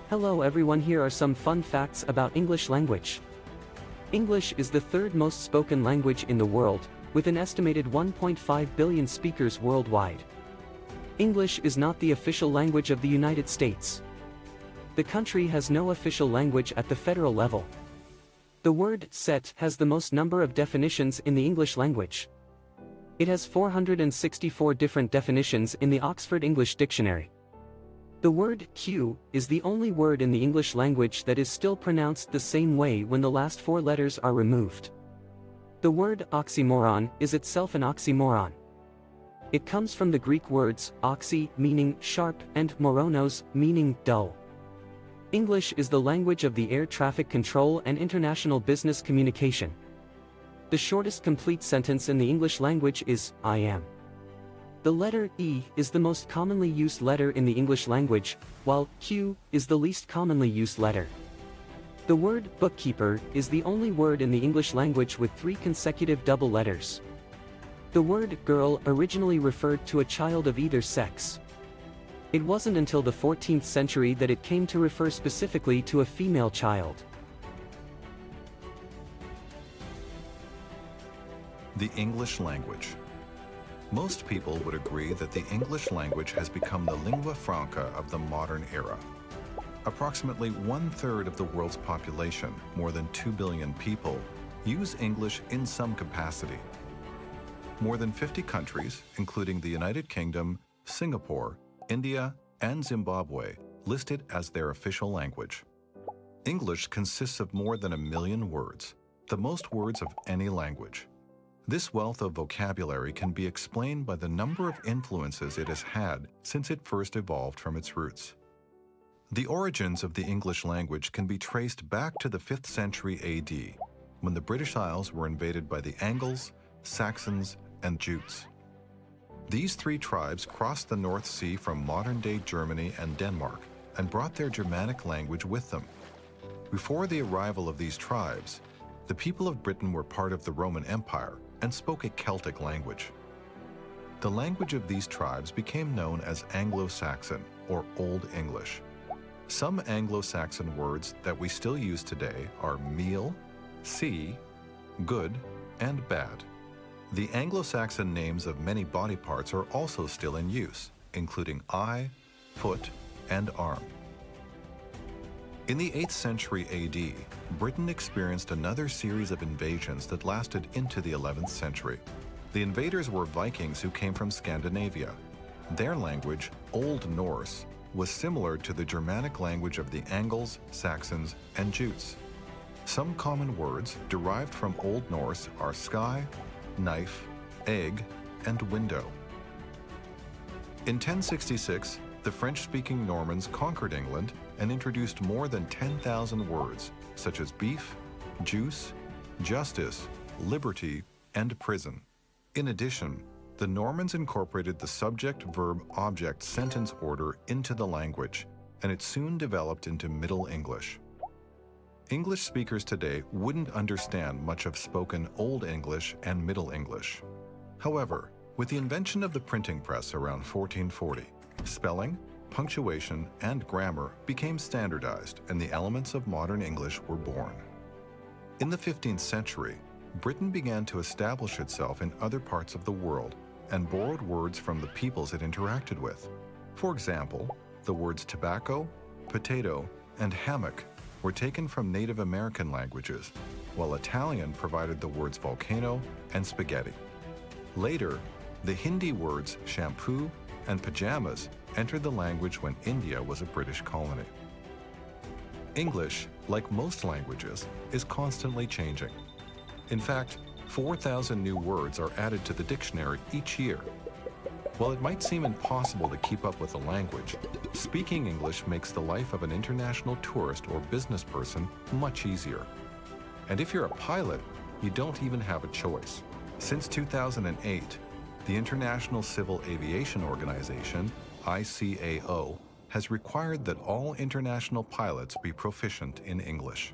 Hello everyone, here are some fun facts about English language. English is the third most spoken language in the world, with an estimated 1.5 billion speakers worldwide. English is not the official language of the United States. The country has no official language at the federal level. The word set has the most number of definitions in the English language. It has 464 different definitions in the Oxford English Dictionary. The word Q is the only word in the English language that is still pronounced the same way when the last four letters are removed. The word oxymoron is itself an oxymoron. It comes from the Greek words oxy, meaning sharp, and moronos, meaning dull. English is the language of the air traffic control and international business communication. The shortest complete sentence in the English language is, I am. The letter E is the most commonly used letter in the English language, while Q is the least commonly used letter. The word bookkeeper is the only word in the English language with 3 consecutive double letters. The word girl originally referred to a child of either sex. It wasn't until the 14th century that it came to refer specifically to a female child. The English language. Most people would agree that the English language has become the lingua franca of the modern era. Approximately 1/3 of the world's population, more than 2 billion people, use English in some capacity. More than 50 countries, including the United Kingdom, Singapore, India, and Zimbabwe, list it as their official language. English consists of more than 1 million words, the most words of any language. This wealth of vocabulary can be explained by the number of influences it has had since it first evolved from its roots. The origins of the English language can be traced back to the 5th century AD, when the British Isles were invaded by the Angles, Saxons, and Jutes. These 3 tribes crossed the North Sea from modern-day Germany and Denmark and brought their Germanic language with them. Before the arrival of these tribes, the people of Britain were part of the Roman Empire and spoke a Celtic language. The language of these tribes became known as Anglo-Saxon, or Old English. Some Anglo-Saxon words that we still use today are meal, sea, good, and bad. The Anglo-Saxon names of many body parts are also still in use, including eye, foot, and arm. In the 8th century AD, Britain experienced another series of invasions that lasted into the 11th century. The invaders were Vikings who came from Scandinavia. Their language, Old Norse, was similar to the Germanic language of the Angles, Saxons, and Jutes. Some common words derived from Old Norse are sky, knife, egg, and window. In 1066, the French-speaking Normans conquered England and introduced more than 10,000 words, such as beef, juice, justice, liberty, and prison. In addition, the Normans incorporated the subject-verb-object sentence order into the language, and it soon developed into Middle English. English speakers today wouldn't understand much of spoken Old English and Middle English. However, with the invention of the printing press around 1440, spelling, punctuation, and grammar became standardized, and the elements of modern English were born. In the 15th century, Britain began to establish itself in other parts of the world and borrowed words from the peoples it interacted with. For example, the words tobacco, potato, and hammock were taken from Native American languages, while Italian provided the words volcano and spaghetti. Later, the Hindi words shampoo and pajamas entered the language when India was a British colony. English, like most languages, is constantly changing. In fact, 4,000 new words are added to the dictionary each year. While it might seem impossible to keep up with the language, speaking English makes the life of an international tourist or business person much easier. And if you're a pilot, you don't even have a choice. Since 2008, the International Civil Aviation Organization, ICAO, has required that all international pilots be proficient in English.